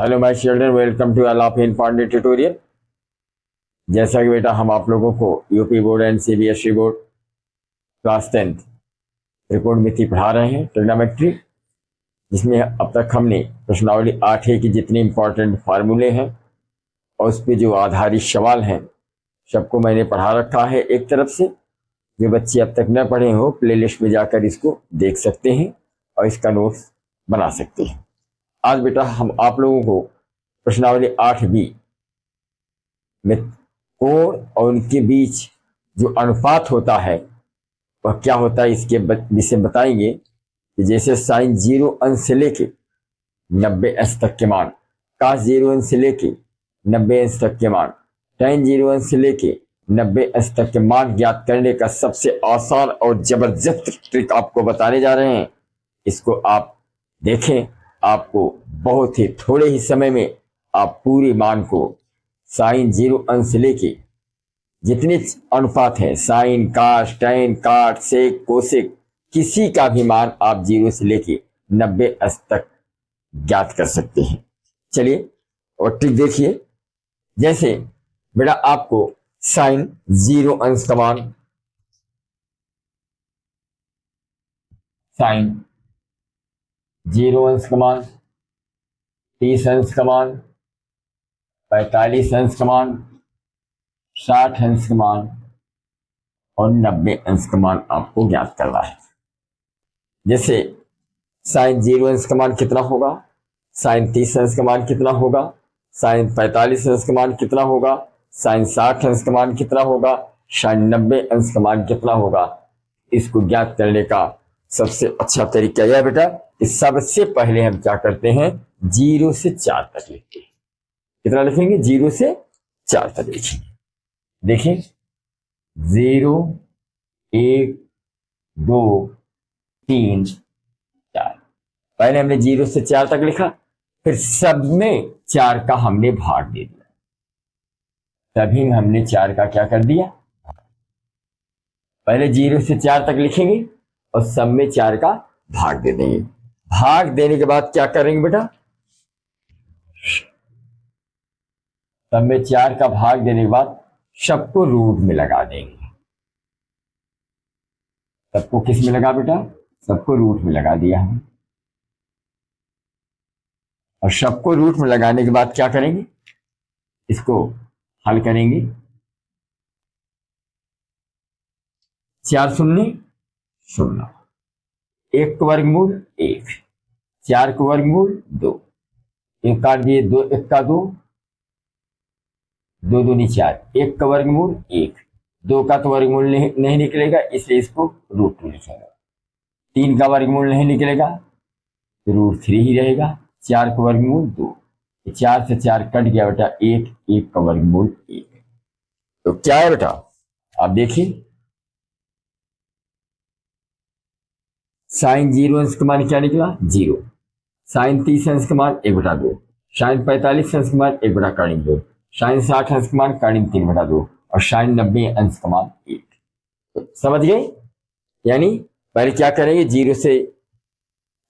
Hello my children, welcome to Alap informative tutorial. जैसा कि बेटा हम आप लोगों को UP board and CBSE board class 10th त्रिकोणमिति पढ़ा रहे हैं, ट्रिग्नोमेट्री, जिसमें अब तक हमने प्रश्नावली 8A की जितने इंपॉर्टेंट फार्मूले हैं और उस पर जो आधारित सवाल हैं सबको मैंने पढ़ा रखा है। एक तरफ से जो बच्चे अब तक न पढ़े हो प्लेलिस्ट में जाकर इसको देख सकते हैं और इसका नोट्स बना सकते हैं। आज बेटा हम आप लोगों को प्रश्नावली 8B में कोण और उनके बीच जो अनुपात होता है वह क्या होता है इसके विषय बताएंगे कि जैसे साइन 0 अंश से लेके 90 अंश तक के मान, cos 0 अंश से लेके 90 अंश तक के मान, tan 0 अंश से लेके 90 अंश तक के मान ज्ञात करने का सबसे आसान और जबरदस्त ट्रिक आपको बताने जा रहे हैं। इसको आप देखें, आपको बहुत ही थोड़े ही समय में आप पूरे मान को साइन 0 अंश से लेके जितने अनुपात हैं साइन, काश, टैन, काट, सेक, कोसेक, किसी का भी मान आप 0 से लेके 90 अंश तक ज्ञात कर सकते हैं। चलिए और ट्रिक देखिए। जैसे बेटा आपको साइन 0 अंश का मान, साइन 0 अंश का मान, 30 अंश का मान, 45 अंश का मान, 60 अंश का मान और 90 अंश का मान आपको ज्ञात करना है। जैसे साइन 0 अंश का मान कितना होगा, साइन 30 अंश का मान कितना होगा, साइन 45 अंश का मान कितना होगा, साइन 60 अंश का मान कितना होगा, साइन 90 अंश का मान कितना होगा। इसको ज्ञात करने का सबसे अच्छा तरीका यह बेटा कि सबसे पहले हम क्या करते हैं, 0 से 4 तक लिखते हैं। कितना लिखेंगे, 0 से 4 तक लिखेंगे। देखिए 0, 1, 2, 3, 4। पहले हमने 0 से 4 तक लिखा, फिर सब में 4 का हमने भाग दे दिया, तभी हमने 4 का क्या कर दिया, पहले 0 से 4 तक लिखेंगे और सब में 4 का भाग दे देंगे। भाग देने के बाद क्या करेंगे बेटा, सब में 4 का भाग देने के बाद सबको रूट में लगा देंगे। सबको किस में लगा बेटा, सबको रूट में लगा दिया है। और सबको रूट में लगाने के बाद क्या करेंगे, इसको हल करेंगे। 4 शून्य 0, 1 का वर्गमूल 1, 4 का वर्गमूल 2, 1 काट दिए, 2 1 का 2, 2 दूनी 4, 1 का वर्गमूल 1, 2 का तो वर्गमूल नहीं निकलेगा इसलिए इसको रूट 2 लिखेगा, 3 का वर्गमूल नहीं निकलेगा तो रूट 3 ही रहेगा, 4 का वर्गमूल 2, 4 से 4 कट गया बेटा 1, 1 का वर्गमूल 1। तो क्या है बेटा, आप देखिए साइन 0 अंश का मान क्या निकला, 0, साइन 30 अंश का मान 1/2, साइन 45 अंश का मान 1/2, साइन 60 अंश का मान करीब 3/2 और साइन 90 अंश का मान 1। तो समझ गए, यानी पहले क्या करेंगे, 0 से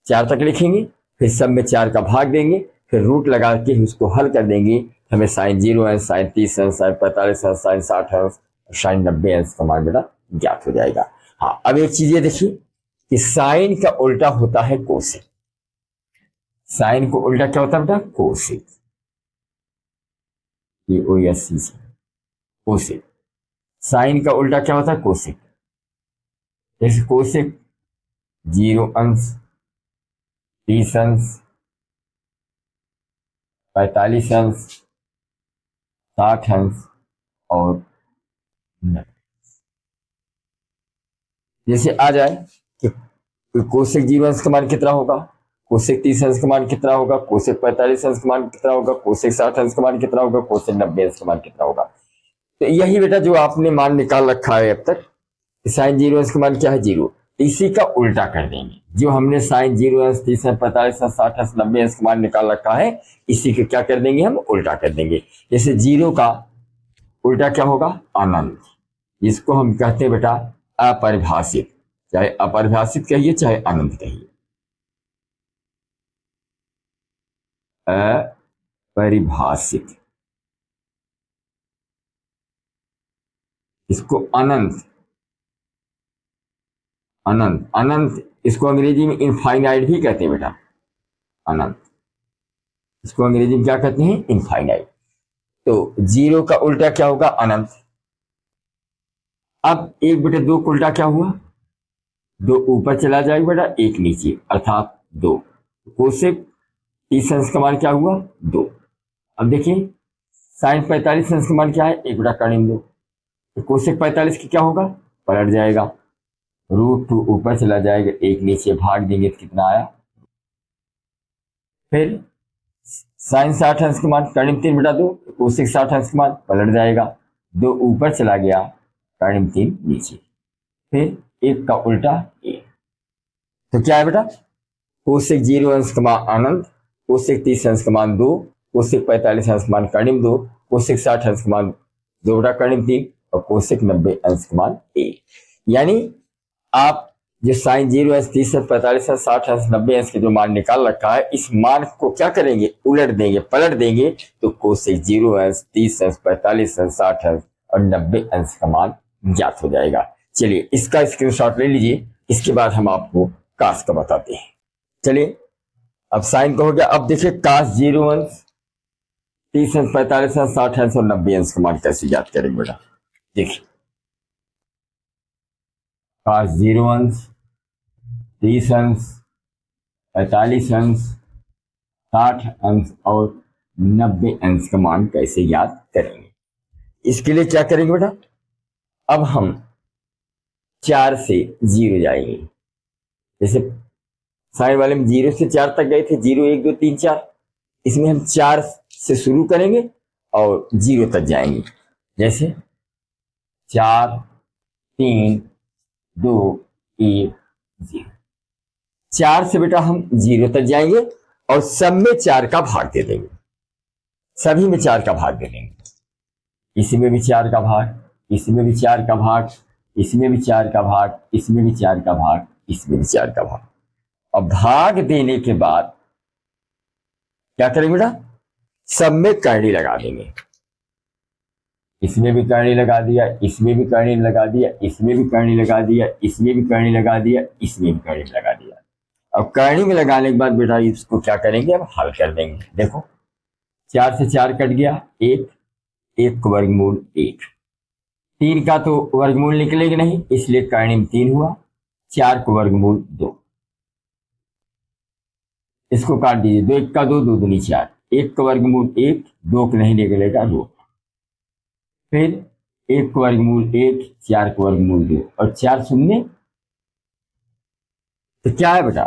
4 तक लिखेंगे, फिर सब में 4 का भाग देंगे, फिर रूट लगा के उसको हल कर देंगे। हमें साइन 0 अंश, साइन 30 अंश, साइन 45 अंश, साइन 60 अंश और साइन 90 अंश का मान बेटा ज्ञात हो जाएगा। हाँ, अब एक चीज ये देखिए कि साइन का उल्टा होता है कोसेक। साइन को उल्टा क्या होता है बेटा, कोसेक, कोसेक। साइन का उल्टा क्या होता है, कोसेक। जैसे कोसेक 0 अंश, 30 अंश, 45 अंश, 60 अंश और 90। जैसे आ जाए कि कोसेक 0 अंश का मान कितना होगा, कोसेक 30 अंश का मान कितना होगा, कोसेक 45 अंश का मान कितना होगा, कोसेक 60 अंश का मान कितना होगा, कोसेक 90 अंश का मान कितना होगा। तो यही बेटा जो आपने मान निकाल रखा है अब तक, साइन 0 अंश का मान क्या है, 0, इसी का उल्टा कर देंगे। जो हमने साइन 0 अंश, 30 अंश, 45 अंश, 60 अंश, 90 अंश का मान निकाल रखा है, इसी का क्या कर देंगे, हम उल्टा कर देंगे। जैसे 0 का उल्टा क्या होगा, अनंत। इसको हम कहते हैं बेटा अपरिभाषित, चाहे अपरिभाषित कहिए चाहे अनंत कहिए। परिभाषित, इसको अनंत, अनंत, अनंत इसको अंग्रेजी में इनफाइनाइट भी कहते हैं बेटा, अनंत, इसको अंग्रेजी में क्या कहते हैं? इनफाइनाइट। तो जीरो का उल्टा क्या होगा? अनंत। अब एक बेटा दो का उल्टा क्या हुआ? दो ऊपर चला जाएगा बेटा, एक नीचे, अर्थात दो। कोसेक 30 अंश का मान क्या हुआ? दो। अब देखिए साइन 45 अंश का मान क्या है? एक बेटा कर्ण दो। तो कोसेक 45 की क्या होगा? पलट जाएगा, √2 ऊपर चला जाएगा, एक नीचे, भाग देंगे तो कितना आया? फिर साइन 60 अंश का मान कर्ण 3 बटा 2, कोसेक 60 अंश का मान पलट जाएगा, दो ऊपर चला गया, कर्ण 3 नीचे, फिर एक का उल्टा एक। तो क्या है बेटा? कोसेक 0 अंश का मान अनंत, कोसेक 30 अंश का मान 2, कोसेक 45 अंश का मान कर्ण 2, कोसेक 60 अंश का मान 2 बटा कर्ण 3 और कोसेक 90 अंश का मान 1। यानी आप जो साइन 0 अंश 30 अंश 45 अंश 60 अंश 90 अंश के जो मान निकाल रखा है, इस मान को क्या करेंगे? उलट देंगे, पलट देंगे, तो कोसेक 0 अंश 30 अंश 45 अंश 60 अंश और 90 अंश का मान ज्ञात हो जाएगा। चलिए इसका स्क्रीनशॉट ले लीजिए, इसके बाद हम आपको कास का बताते हैं। चलिए अब साइन का हो गया। अब देखिए कास 0 अंश 30 अंश 45 अंश 60 अंश और 90 अंश का मान कैसे ज्ञात करेंगे बेटा? देखिए कास 0 अंश 30 अंश 45 अंश 60 अंश और 90 अंश का मान कैसे ज्ञात करेंगे? इसके लिए क्या करेंगे बेटा? अब हम 4 से 0 जाएंगे। जैसे साइन वाले में 0 से 4 तक गए थे, 0 1 2 3 4, इसमें हम 4 से शुरू करेंगे और 0 तक जाएंगे। जैसे 4 3 2 1 0, 4 से बेटा हम 0 तक जाएंगे और सब में 4 का भाग दे देंगे, सभी में 4 का भाग दे देंगे। इसमें भी 4 का भाग, इसमें भी 4 का भाग, इसमें भी 4 का भाग, इसमें भी 4 का भाग, इसमें भी 4 का भाग। और भाग देने के बाद क्या करेंगे बेटा? सब में करनी लगा देंगे। इसमें भी करनी लगा दिया, इसमें भी करनी लगा दिया, इसमें भी करनी लगा दिया, इसमें भी करनी लगा दिया, इसमें भी करनी लगा दिया। अब करनी में लगाने के बाद बेटा इसको क्या करेंगे? अब हल कर देंगे। देखो 4 से 4 कट गया, एक, एक को वर्गमूल 1, 3 का तो वर्गमूल निकलेगा नहीं, इसलिए करनी में 3 हुआ, 4 को वर्गमूल 2, इसको काट दीजिए, 2 1 का 2, 2 दूनी 4, 1 का वर्गमूल 1, 2 को नहीं निकलेगा 2, फिर 1 को वर्गमूल 1, 4 को वर्गमूल 2 और 4 शून्य। तो क्या है बेटा?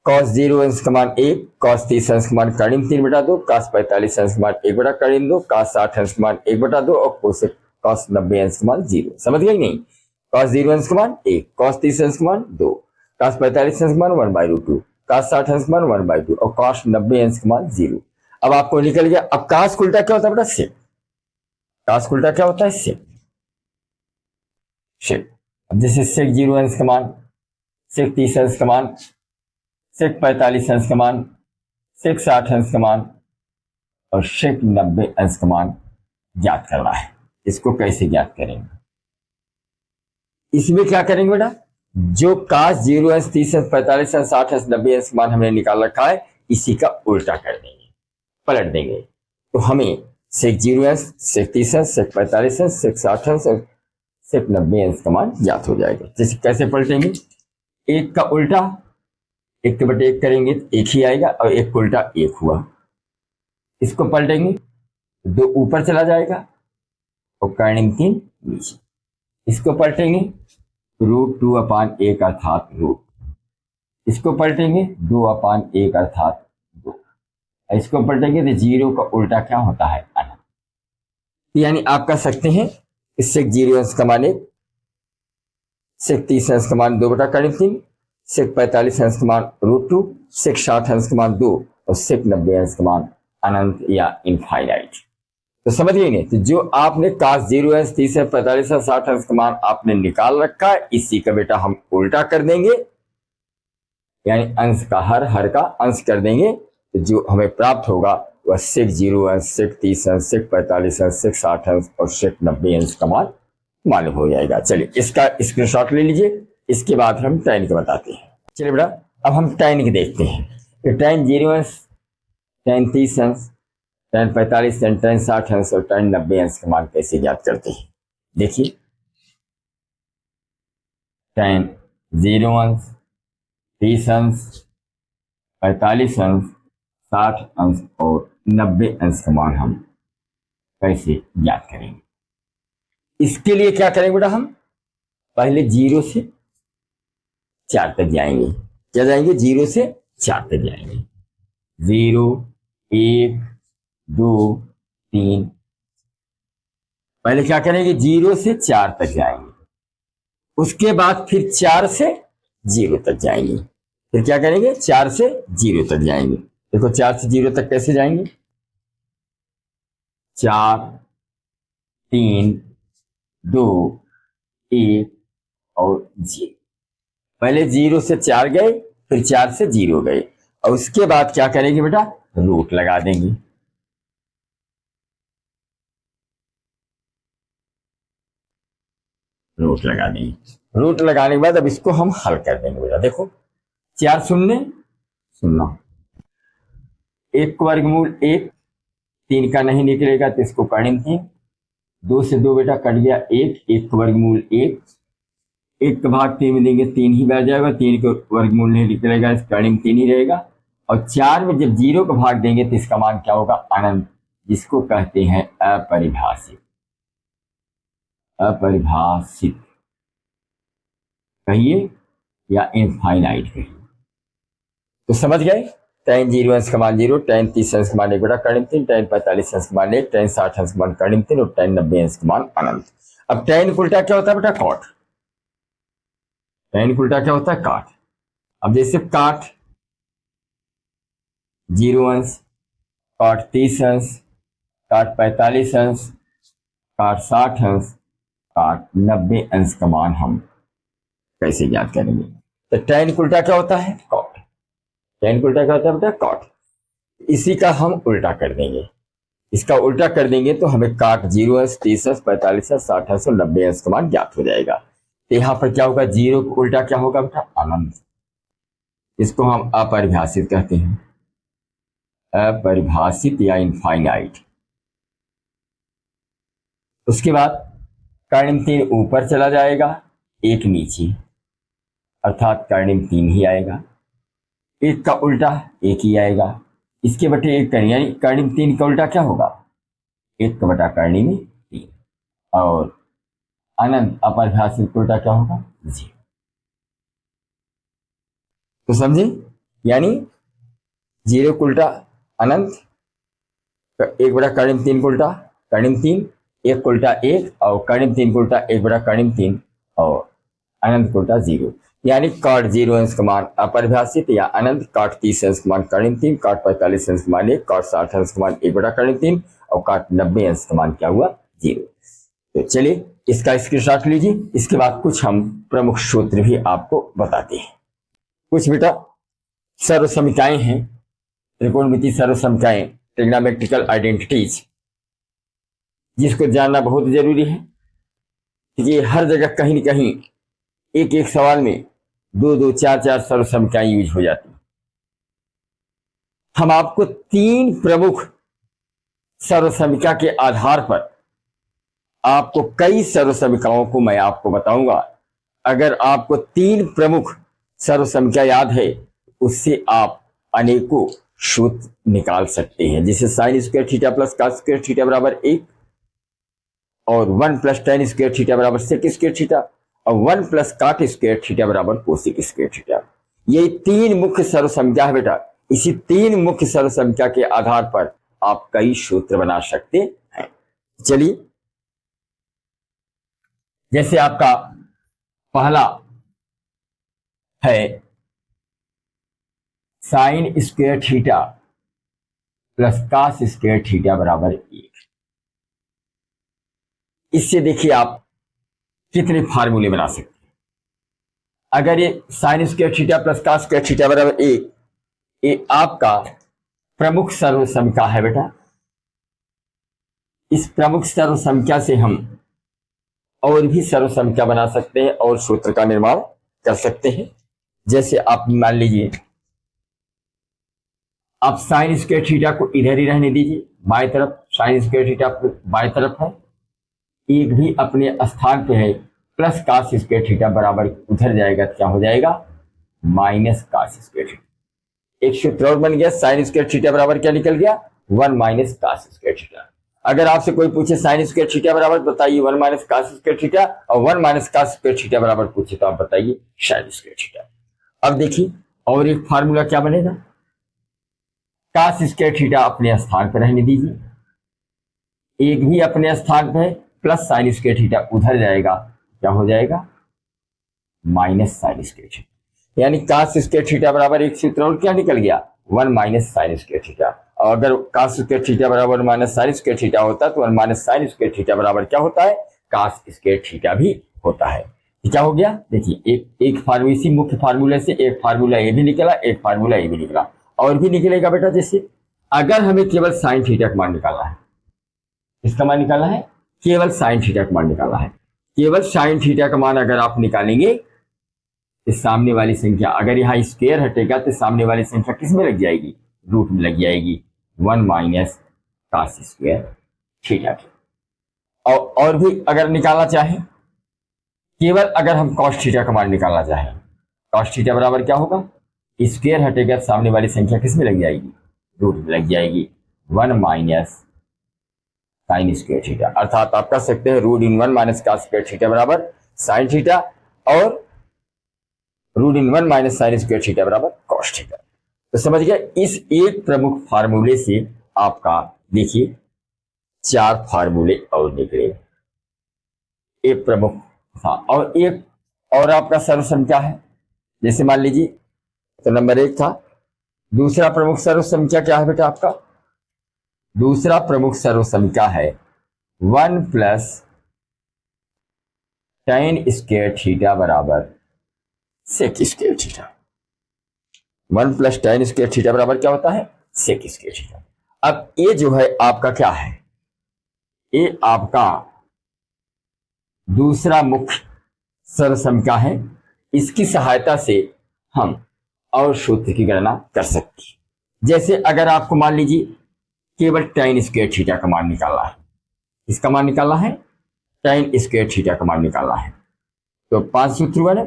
cos 0 अंश का मान 1, cos 30 अंश का मान कर्ण 3 बटा 2, cos 45 अंश का मान 1 बटा कर्ण 2, cos 60 अंश का मान 1 बटा 2 और cos 90 अंश का मान 0। समझ गए नहीं? cos 0 अंश का मान 1, cos 30 अंश का मान 2, cos 45 अंश का मान 1/√2, cos 60 अंश का मान 1/2 और cos 90 अंश का मान 0। अब आपको निकल गया। अब cos का उल्टा क्या होता है बेटा? सेक। cos का उल्टा क्या होता है? सेक, सेक। अब जैसे सेक 0 अंश का मान, सेक 30 अंश का मान, सेक 45 अंश का मान, सेक 60 अंश का मान और सेक 90 अंश का मान ज्ञात करना है। इसको कैसे ज्ञात करेंगे? इसमें क्या करेंगे बेटा? जो cos 0 अंश 30 अंश 45 अंश 60 अंश 90 अंश मान हमने निकाल रखा है, इसी का उल्टा कर देंगे, पलट देंगे। तो हमें सेक 0 अंश, सेक 30 अंश, सेक 45 अंश, सेक 60 अंश और सेक 90 अंश का मान ज्ञात हो जाएगा। जैसे कैसे पलटेंगे? एक का उल्टा 1 के बटे 1 करेंगे तो 1 ही आएगा और 1 का उल्टा 1 हुआ। इसको पलटेंगे, 2 ऊपर चला जाएगा और कर्ण 3 नीचे। इसको पलटेंगे, √2/1 अर्थात रूट। इसको पलटेंगे 2/1 अर्थात 2। इसको पलटेंगे तो 0 का उल्टा क्या होता है? अनंत। यानी आप कह सकते हैं सेक 0 अंश का मान 1, सेक 30 अंश का मान 2 बटा कर्ण 3, सेक 45 अंश का मान √2, सेक 60 अंश का मान 2 और सेक 90 अंश का मान अनंत या इनफाइनाइट। तो समझ गए? तो जो आपने cos 0 अंश 30 अंश 45 अंश 60 अंश का मान आपने निकाल रखा है, इसी का बेटा हम उल्टा कर देंगे, यानी अंश का हर का अंश कर देंगे, तो जो हमें प्राप्त होगा वह सेक 0 अंश, सेक 30 अंश, सेक 45 अंश, सेक 60 अंश और सेक 90 अंश का मान मालूम हो जाएगा। चलिए इसका स्क्रीनशॉट ले लीजिए, इसके बाद हम tan के बताते हैं। चलिए बेटा अब हम tan के देखते हैं कि tan 0 अंश, tan 30 अंश, tan 45 अंश, tan 60 अंश और tan 90 अंश का मान कैसे ज्ञात करते हैं। देखिए tan 0 अंश, 30 अंश, 45 अंश, 60 अंश और 90 अंश का मान हम कैसे ज्ञात करेंगे। इसके लिए क्या करेंगे बेटा, हम पहले 0 से 4 तक जाएंगे। क्या जाएंगे? 0 से 4 तक जाएंगे। 0, 1, 2, 3। पहले क्या करेंगे? 0 से 4 तक जाएंगे। उसके बाद फिर 4 से 0 तक जाएंगे। फिर क्या करेंगे? 4 से 0 तक जाएंगे। देखो 4 से 0 तक कैसे जाएंगे? 4, 3, 2, 1 और 0। पहले 0 से 4 गए, फिर 4 से 0 गए और उसके बाद क्या करेंगे बेटा? रूट लगा देंगे। रूट लगा देंगे। रूट लगाने के बाद अब इसको हम हल कर देंगे बेटा। देखो 4 शून्य 0, 1 का वर्गमूल 1, 3 का नहीं निकलेगा तो इसको कर्ण 3, 2 से 2 बेटा कट गया 1, 1 का वर्गमूल 1, 1 का भाग 3 में देंगे 3 ही बैठ जाएगा, 3 का वर्गमूल नहीं निकलेगा, इस कर्ण 3 ही रहेगा। और 4 में जब 0 का भाग देंगे तो इसका मान क्या होगा? अनंत, जिसको कहते हैं अपरिभाषित। अपरिभाषित कहिए या इनफाइनाइट कहिए। तो समझ गए? tan 0 अंश का मान 0, tan 30 अंश का मान 1 बटा कर्ण 3, tan 45 अंश का मान 1, tan 60 अंश का मान कर्ण 3 और tan 90 अंश का मान अनंत। अब tan उल्टा क्या होता है बेटा? कॉट। tan उल्टा क्या होता है? काट। अब जैसे काट 0 अंश, काट 30 अंश, काट 45 अंश, काट 60 अंश, काट 90 अंश का मान हम कैसे ज्ञात करेंगे? तो tan उल्टा क्या होता है? कॉट। tan उल्टा क्या होता है बेटा? कॉट। इसी का हम उल्टा कर देंगे। इसका उल्टा कर देंगे तो हमें काट 0 अंश, 30 अंश, 45 अंश, 60 अंश और 90 अंश का मान ज्ञात हो जाएगा। तो यहां पर क्या होगा? 0 का उल्टा क्या होगा बेटा? अनंत। इसको हम अपरिभाषित कहते हैं, अपरिभाषित या इनफाइनाइट। उसके बाद कर्ण 3 ऊपर चला जाएगा, 1 नीचे, अर्थात कर्ण 3 ही आएगा। 1 का उल्टा 1 ही आएगा। इसके बटे 1 करें, यानी कर्ण 3 का उल्टा क्या होगा? 1 का बटा कर्ण 3 और अनंत अपरिभाषित का उल्टा क्या होगा? 0। तो समझे? यानी 0 का उल्टा अनंत, 1 बटा कर्ण 3 का उल्टा कर्ण 3, 1 का उल्टा 1 और कर्ण 3 का उल्टा 1 बटा कर्ण 3 और अनंत का उल्टा 0। यानी काट 0 अंश का मान अपरिभाषित या अनंत, काट 30 अंश का मान कर्ण 3, काट 45 अंश का मान 1, काट 60 अंश का मान 1 बटा कर्ण 3 और काट 90 अंश का मान क्या हुआ? 0। तो चलिए इसका स्क्रीनशॉट लीजिए। इसके बाद कुछ हम प्रमुख सूत्र भी आपको बताते हैं। कुछ बेटा सर्वसमीकाएं हैं, त्रिकोणमिति सर्वसमीकाएं, ट्रिग्नोमेट्रिकल आइडेंटिटीज, जिसको जानना बहुत जरूरी है क्योंकि हर जगह कहीं न कहीं एक एक सवाल में 2-2, 4-4 सर्वसमीकाएं यूज हो जाती। हम आपको 3 प्रमुख सर्वसमीका के आधार पर आपको कई सर्वसमीकाओं को मैं आपको बताऊंगा। अगर आपको 3 प्रमुख सर्वसमीका याद है, उससे आप अनेकों सूत्र निकाल सकते हैं, जैसे sine square theta plus cos square theta बराबर 1 और 1 प्लस tan स्क्वायर थीटा बराबर सेक स्क्वायर थीटा और 1 प्लस काट स्क्वायर थीटा बराबर कोसेक स्क्वायर थीटा। ये 3 मुख्य सर्वसमीका है बेटा। इसी 3 मुख्य सर्वसमीका के आधार पर आप कई सूत्र बना सकते हैं। चलिए जैसे आपका पहला है sine square theta plus cos square theta बराबर 1। इससे देखिए आप कितने फार्मूले बना सकते हैं। अगर ये sine square theta plus cos square theta बराबर 1, ये आपका प्रमुख सर्वसंख्या है बेटा। इस प्रमुख सर्वसंख्या से हम और भी सर्वसंख्या बना सकते हैं और सूत्र का निर्माण कर सकते हैं। जैसे आप मान लीजिए, आप साइन स्क्वायर थीटा को इधर ही रहने दीजिए, बाएं तरफ साइन स्क्वायर थीटा बाएं तरफ है, एक भी अपने स्थान पे है, प्लस कास स्क्वायर थीटा बराबर उधर जाएगा, क्या हो जाएगा, माइनस कास स्क्वायर थीटा। एक सूत्र और बन गया, साइन स्क्वायर थीटा बराबर क्या निकल गया, 1 माइनस कास स्क्वायर थीटा। अगर आपसे कोई पूछे साइन स्क्वायर थीटा बराबर, बताइए 1 माइनस कास स्क्वायर थीटा, और 1 माइनस कास स्क्वायर थीटा बराबर पूछे तो आप बताइए साइन स्क्वायर थीटा। अब देखिए और एक फार्मूला क्या बनेगा, कास स्क्वायर थीटा अपने स्थान पर रहने दीजिए, एक भी अपने स्थान पर है, प्लस साइन स्क्वायर थीटा उधर जाएगा, क्या हो जाएगा, माइनस साइन स्क्वायर थीटा। यानी कास स्क्वायर थीटा बराबर एक सूत्र और क्या निकल गया, 1 माइनस साइन स्क्वायर थीटा। और अगर कास स्क्वायर थीटा बराबर माइनस साइन स्क्वायर थीटा होता तो 1 माइनस साइन स्क्वायर थीटा बराबर क्या होता है, कास स्क्वायर थीटा भी होता है। क्या हो गया, देखिए एक फार्मूला, इसी मुख्य फार्मूले से एक फार्मूला ये भी निकला, एक फार्मूला ये भी निकला, और भी निकलेगा बेटा। जैसे अगर हमें केवल साइन थीटा का मान निकालना है, इसका मान निकालना है, केवल साइन थीटा का मान निकालना है, केवल साइन थीटा का मान अगर आप निकालेंगे तो सामने वाली संख्या, अगर यहाँ स्क्वायर हटेगा तो सामने वाली संख्या किस में लग जाएगी, रूट में लग जाएगी, 1 माइनस कास स्क्वायर थीटा की। और भी अगर निकालना चाहें, केवल अगर हम कॉस थीटा का मान निकालना चाहें, कॉस थीटा बराबर क्या होगा, स्क्वायर हटेगा सामने वाली संख्या किस में लग जाएगी, रूट में लग जाएगी, 1 माइनस साइन स्क्वायर थीटा। अर्थात आप कह सकते हैं रूट इन 1 माइनस कास स्क्वायर थीटा बराबर साइन थीटा, और रूट इन 1 माइनस साइन स्क्वायर थीटा बराबर कॉस थीटा। तो समझ गया, इस एक प्रमुख फार्मूले से आपका देखिए 4 फार्मूले और निकले, एक प्रमुख था, और एक और आपका सर्वसंख्या है। जैसे मान लीजिए, तो नंबर 1 था, दूसरा प्रमुख सर्वसंख्या क्या है बेटा आपका, दूसरा प्रमुख सर्वसंख्या है 1 प्लस tan स्क्वायर थीटा बराबर sec square theta. 1 plus tan square theta बराबर क्या होता है, सेक स्क्वायर थीटा। अब ये जो है आपका क्या है, ये आपका दूसरा मुख्य सर्वसंख्या है। इसकी सहायता से हम और सूत्र की गणना कर सकते हैं। जैसे अगर आपको मान लीजिए केवल tan स्क्वायर थीटा का मान निकालना है, इसका मान निकालना है, tan स्क्वायर थीटा का मान निकालना है, तो 5 सूत्र बने।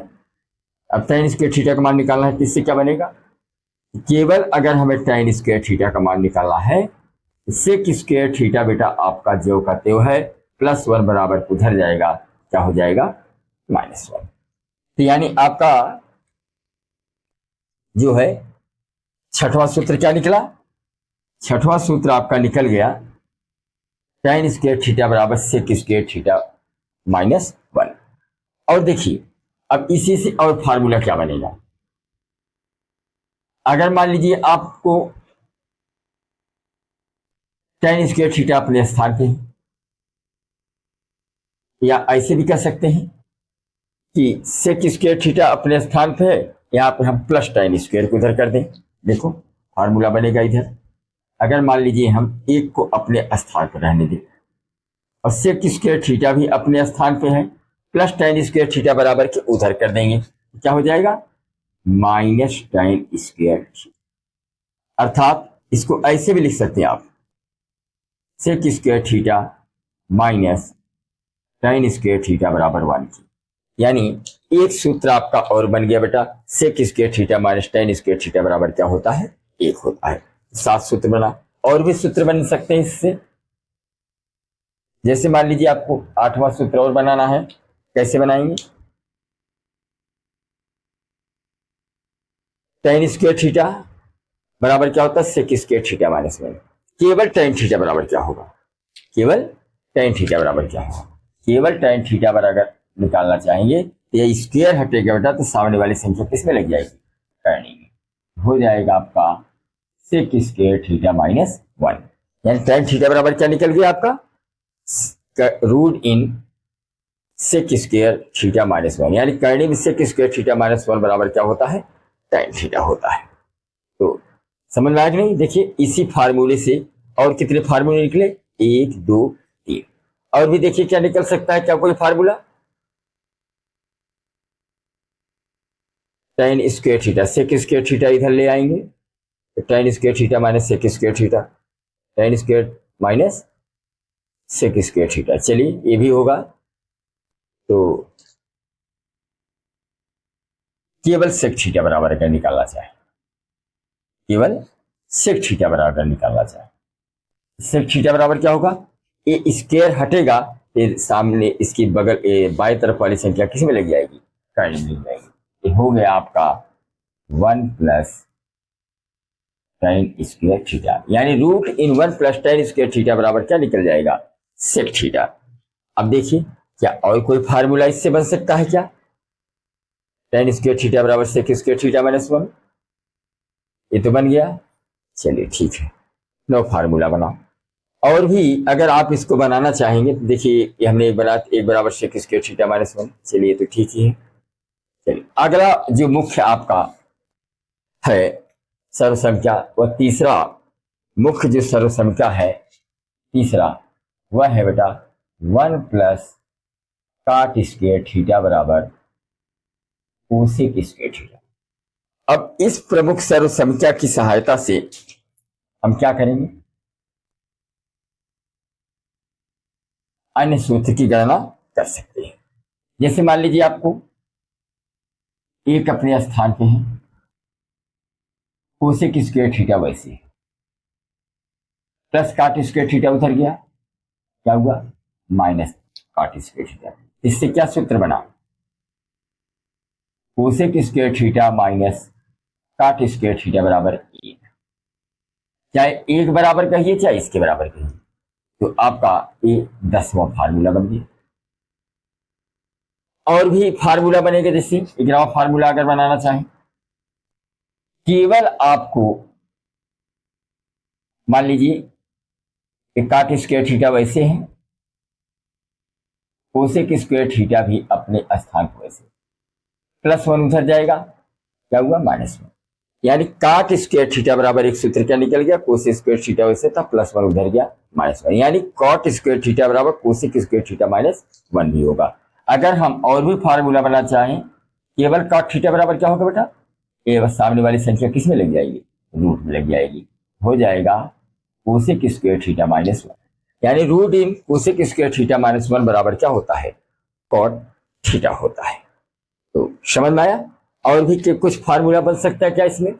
अब tan स्क्वायर थीटा का मान निकालना है तो इससे क्या बनेगा, केवल अगर हमें tan स्क्वायर थीटा का मान निकालना है, सेक स्क्वायर थीटा बेटा आपका जो का त्यों है, +1 बराबर उधर जाएगा, क्या हो जाएगा, -1। तो यानी आपका जो है छठवां सूत्र क्या निकला, छठवां सूत्र आपका निकल गया tan स्क्वायर थीटा बराबर सेक स्क्वायर थीटा -1। और देखिए अब इसी से और फार्मूला क्या बनेगा, अगर मान लीजिए आपको tan स्क्वायर थीटा अपने स्थान पे है, या ऐसे भी कह सकते हैं कि सेक स्क्वायर थीटा अपने स्थान पे है, यहाँ पे हम प्लस tan स्क्वायर को इधर कर दें। देखो फार्मूला बनेगा इधर, अगर मान लीजिए हम एक को अपने स्थान पर रहने दें और सेक स्क्वायर थीटा भी अपने स्थान पे है, प्लस tan स्क्वायर थीटा बराबर के उधर कर देंगे, क्या हो जाएगा, माइनस tan स्क्वायर थीटा। अर्थात इसको ऐसे भी लिख सकते हैं आप, sec square theta minus tan square theta बराबर 1 की। यानी एक सूत्र आपका और बन गया बेटा, sec square theta minus tan square theta बराबर क्या होता है, 1 होता है। 7 सूत्र बना, और भी सूत्र बन सकते हैं इससे। जैसे मान लीजिए आपको 8वां सूत्र और बनाना है, कैसे बनाएंगे, tan स्क्वायर थीटा बराबर क्या होता है, सेक स्क्वायर थीटा -1। केवल tan थीटा बराबर क्या होगा, केवल tan थीटा बराबर क्या होगा, केवल tan थीटा बराबर निकालना चाहेंगे तो ये स्क्वायर हटेगा बेटा, तो सामने वाली संख्या किस में लग जाएगी, करनी में, हो जाएगा आपका सेक स्क्वायर थीटा -1। यानी tan थीटा बराबर क्या निकल गया आपका, रूट इन सेक स्क्वायर थीटा -1। यानी करनी में सेक स्क्वायर थीटा -1 बराबर क्या होता है, tan थीटा होता है। तो समझ में आया कि नहीं? देखिए इसी फार्मूले से और कितने फार्मूले निकले, 1 2 3, और भी देखिए क्या निकल सकता है, क्या कोई formula, tan square theta sec square theta इधर ले आएंगे तो tan square theta minus sec square theta, tan square minus sec square theta. चलिए ये भी होगा, तो केवल सेक थीटा बराबर का निकालना चाहे, केवल सेक थीटा बराबर निकालना चाहे, सेक थीटा बराबर क्या होगा, ये स्क्वायर हटेगा, ये सामने इसकी बगल बाएं तरफ वाली संख्या किस में लग जाएगी, टर्न में लग जाएगी। ये हो गया आपका 1 प्लस tan स्क्वायर थीटा, यानी रूट इन 1 प्लस tan स्क्वायर थीटा बराबर क्या निकल जाएगा, सेक थीटा। अब देखिए क्या और कोई फार्मूला इससे बन सकता है क्या, tan स्क्वायर थीटा बराबर सेक स्क्वायर थीटा माइनस 1, ये तो बन गया। चलिए ठीक है, नो फार्मूला बना। और भी अगर आप इसको बनाना चाहेंगे तो देखिए ये हमने एक बराबर सेक स्क्वायर थीटा माइनस 1, चलिए तो ठीक ही है। चलिए अगला जो मुख्य आपका है सर्वसंख्या, वह तीसरा मुख्य जो सर्वसंख्या है तीसरा, वह है बेटा 1 प्लस काट स्क्वायर थीटा बराबर कोसेक स्क्वायर थीटा। अब इस प्रमुख सर्वसंख्या की सहायता से हम क्या करेंगे, अन्य सूत्र की गणना कर सकते हैं। जैसे मान लीजिए आपको एक अपने स्थान पे है, कोसेक स्क्वायर थीटा वैसे है, प्लस काट स्क्वायर थीटा उधर गया, क्या हुआ, माइनस काट स्क्वायर थीटा। इससे क्या सूत्र बना, कोसेक स्क्वायर थीटा माइनस काट स्क्वायर थीटा बराबर 1, चाहे 1 बराबर कहिए चाहे इसके बराबर कहिए, तो आपका ये 10वां फार्मूला बन गया। और भी फार्मूला बनेगा, जैसे 11वां फार्मूला अगर बनाना चाहें, केवल आपको मान लीजिए काट स्क्वायर थीटा वैसे है, कोसेक स्क्वायर थीटा भी अपने स्थान पर वैसे, प्लस 1 उधर जाएगा, क्या हुआ, माइनस 1, यानी काट स्क्वायर थीटा बराबर एक सूत्र क्या निकल गया, कोसेक स्क्वायर थीटा वैसे था, प्लस 1 उधर गया, माइनस 1, यानी कॉट स्क्वायर थीटा बराबर कोसेक स्क्वायर थीटा माइनस 1 भी होगा। अगर हम और भी फार्मूला बनाना चाहें, केवल कॉट थीटा बराबर क्या होगा बेटा, ये सामने वाली संख्या किस में लग जाएगी, रूट में लग जाएगी, हो जाएगा कोसेक स्क्वायर थीटा माइनस 1, यानी रूट इन कोसेक स्क्वायर थीटा माइनस 1 बराबर क्या होता है, कॉट थीटा होता है। तो समझ में आया। और भी कुछ फार्मूला बन सकता है क्या इसमें,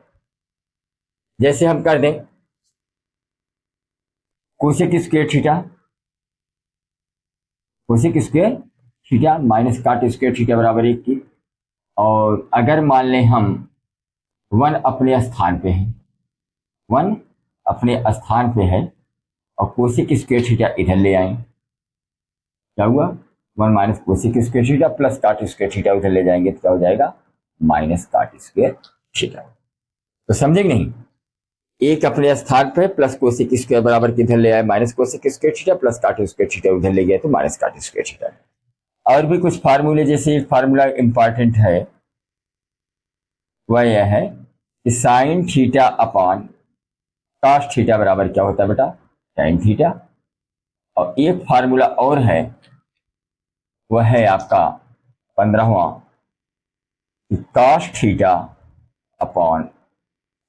जैसे हम कर दें कोसेक स्क्वायर थीटा माइनस काट स्क्वायर थीटा बराबर 1 की, और अगर मान लें हम 1 अपने स्थान पे है, 1 अपने स्थान पे है और कोसेक स्क्वायर थीटा इधर ले आए, क्या हुआ, 1 minus cosec square theta plus काट स्क्वायर थीटा उधर ले जाएंगे तो क्या हो जाएगा, माइनस काट स्क्वायर थीटा। तो समझे नहीं, एक अपने स्थान पे प्लस कोसेक स्क्वायर बराबर किधर ले आए, minus cosec square theta plus काट स्क्वायर थीटा उधर ले गए तो माइनस काट स्क्वायर थीटा। और भी कुछ फार्मूले, जैसे एक फार्मूला इंपॉर्टेंट है, वह यह है कि sine theta upon cos theta बराबर क्या होता है बेटा, टाइन थीटा। और एक फार्मूला और है, वह है आपका 15वां, cos theta upon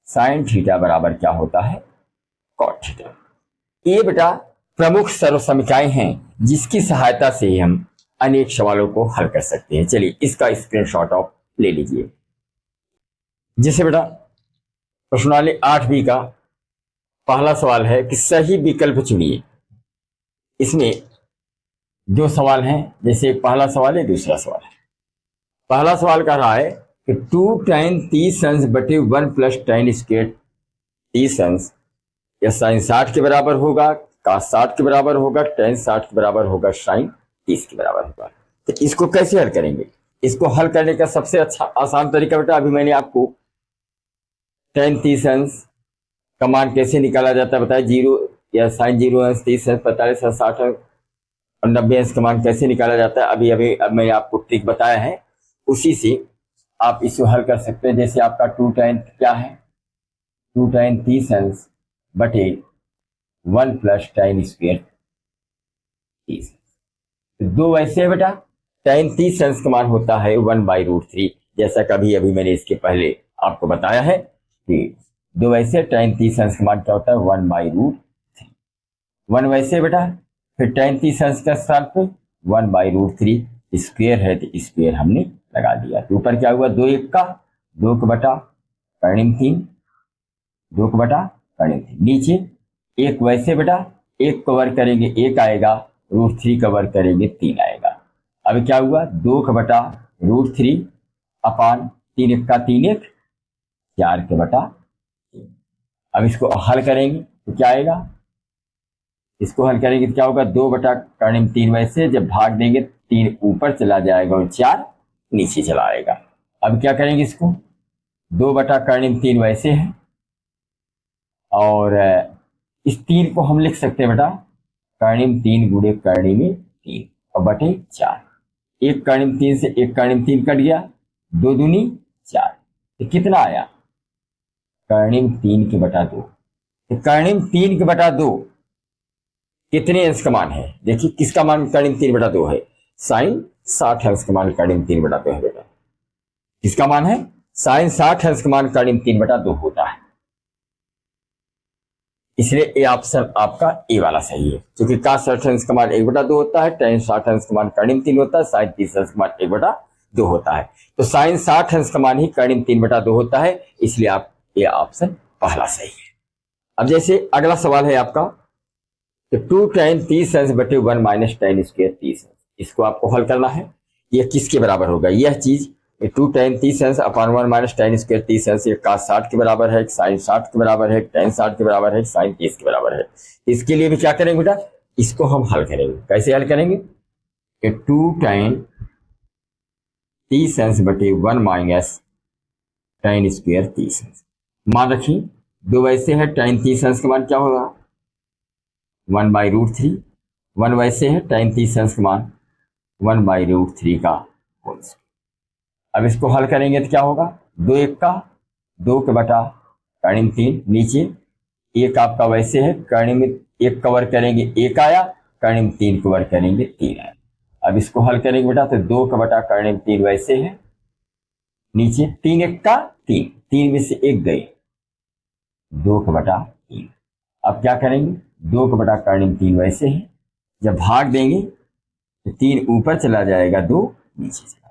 sine theta बराबर क्या होता है, कॉट थीटा। ये बेटा प्रमुख सर्वसमीकरण हैं जिसकी सहायता से हम अनेक सवालों को हल कर सकते हैं। चलिए इसका स्क्रीनशॉट आप ले लीजिए। जैसे बेटा प्रश्नावली 8B का पहला सवाल है कि सही विकल्प चुनिए। इसमें दो सवाल हैं, जैसे पहला सवाल है दूसरा सवाल है। पहला सवाल कह रहा है कि 2 tan 30 अंश बटे 1 प्लस tan स्क्वायर 30 अंश, यह साइन 60 के बराबर होगा, cos 60 के बराबर होगा, tan 60 के बराबर होगा, साइन 30 के बराबर होगा। तो इसको कैसे हल करेंगे? इसको हल करने का सबसे अच्छा आसान तरीका बेटा अभी मैंने आपको tan 30 अंश का मान कैसे निकाला जाता है बताया, 0 या साइन 0 अंश 30 अंश 45 अंश 60 अंश और 90 अंश का मान कैसे निकाला जाता है, अब मैंने आपको ट्रिक बताया है, उसी से आप इसे हल कर सकते हैं। जैसे आपका 2 tan क्या है, 2 tan 30 अंश बटे 1 प्लस tan स्क्वायर 30। तो दो वैसे है बेटा, tan 30 अंश का मान होता है 1/√3, जैसा कभी अभी मैंने इसके पहले आपको बताया है कि दो वैसे tan 30 अंश का मान क्या होता है 1/√3। 1 वैसे बेटा, फिर tan 30 अंश का स्थान पे 1/√3 स्क्वायर है तो स्क्वायर हमने लगा दिया। तो ऊपर क्या हुआ 2 1 का 2 का बटा कर्णिम 3, 2 का बटा कर्णिम 3, नीचे एक वैसे बेटा, एक कवर करेंगे 1 आएगा, √3 कवर करेंगे 3 आएगा। अब क्या हुआ 2 का बटा √3 अपान 3 1 का 3 1 4 के बटा 3। अब इसको हल करेंगे तो क्या आएगा, इसको हल करेंगे तो क्या होगा 2 बटा कर्णिम 3 वैसे, जब भाग देंगे 3 ऊपर चला जाएगा और 4 नीचे चला आएगा। अब क्या करेंगे इसको 2 बटा कर्णिम 3 वैसे है और इस 3 को हम लिख सकते हैं बेटा कर्णिम 3 गुणे कर्णिम 3 और बटे 4। एक कर्णिम 3 से एक कर्णिम 3 कट गया, 2 दूनी 4, तो कितना आया कर्णिम 3 के बटा 2। तो कर्णिम 3 के बटा 2 कितने अंश का मान है, देखिए किसका मान कर्णिम 3 बटा 2 है, साइन 60 अंश का मान कर्णिम 3 बटा 2 है बेटा। किसका मान है साइन 60 अंश का मान कर्णिम 3 बटा 2 होता है, इसलिए ए ऑप्शन आपका ए वाला सही है। क्योंकि का 60 अंश का मान 1 बटा 2 होता है, tan 60 अंश का मान कर्णिम 3 होता है, साइन 30 अंश का मान 1 बटा 2 होता है। तो साइन 60 अंश का मान ही कर्णिम 3 बटा 2 होता है, इसलिए आप ये ऑप्शन पहला सही है। अब जैसे अगला सवाल है आपका, तो 2 tan 30 अंश बटे 1 माइनस tan स्क्वायर 30 अंश, इसको आपको हल करना है। यह किसके बराबर होगा, यह चीज 2 tan 30 अंश अपान 1 माइनस tan स्क्वायर 30 अंश, एक cos 60 के बराबर है, एक sin 60 के बराबर है, एक tan 60 के बराबर है, एक sin 30 के बराबर है। इसके लिए भी क्या करेंगे बेटा, इसको हम हल करेंगे। कैसे हल करेंगे, 2 tan 30 अंश बटे 1 माइनस tan स्क्वायर 30 अंश। मान रखिए दो वैसे है, tan 30 अंश का मान क्या होगा 1/√3, 1 वैसे है tan 30 अंश का मान 1/√3 का होल स्क्वायर। अब इसको हल करेंगे तो क्या होगा 2 1 का 2 के बटा कर्णिम 3, नीचे एक आपका वैसे है, कर्णिम 1 कवर करेंगे 1 आया, कर्णिम 3 कवर करेंगे 3 आया। अब इसको हल करेंगे बेटा तो 2 का बटा कर्णिम 3 वैसे है, नीचे 3 1 का 3, 3 में से 1 गए, 2 का बटा 3। अब क्या करेंगे 2 का बटा कर्णिम 3 वैसे है, जब भाग देंगे तो 3 ऊपर चला जाएगा, 2 नीचे चला।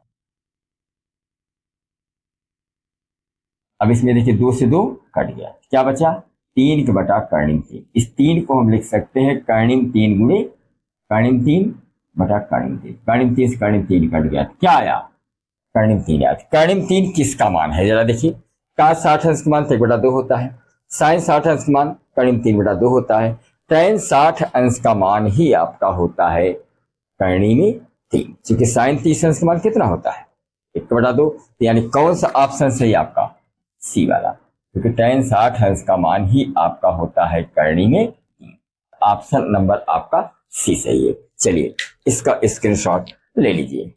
अब इसमें देखिए 2 से 2 कट गया, क्या बचा 3 के बटा कर्णिम 3। इस 3 को हम लिख सकते हैं कर्णिम 3 गुणे कर्णिम 3 बटा कर्णिम 3। कर्णिम 3 से कर्णिम 3 कट गया, क्या आया कर्णिम 3 आया। कर्णिम 3 किसका मान है जरा देखिए, cos 60 अंश का मान 1 बटा 2 होता है, साइन 60 अंश का मान कर्णिम 3 बटा 2 होता है, tan 60 अंश का मान ही आपका होता है कर्णिम 3। क्योंकि साइन 30 अंश का मान कितना होता है 1 बटा 2, यानी कौन सा ऑप्शन सही आपका सी वाला, क्योंकि tan 60 अंश का मान ही आपका होता है कर्णिम 3। ऑप्शन नंबर आपका सी सही है। चलिए इसका स्क्रीनशॉट ले लीजिए।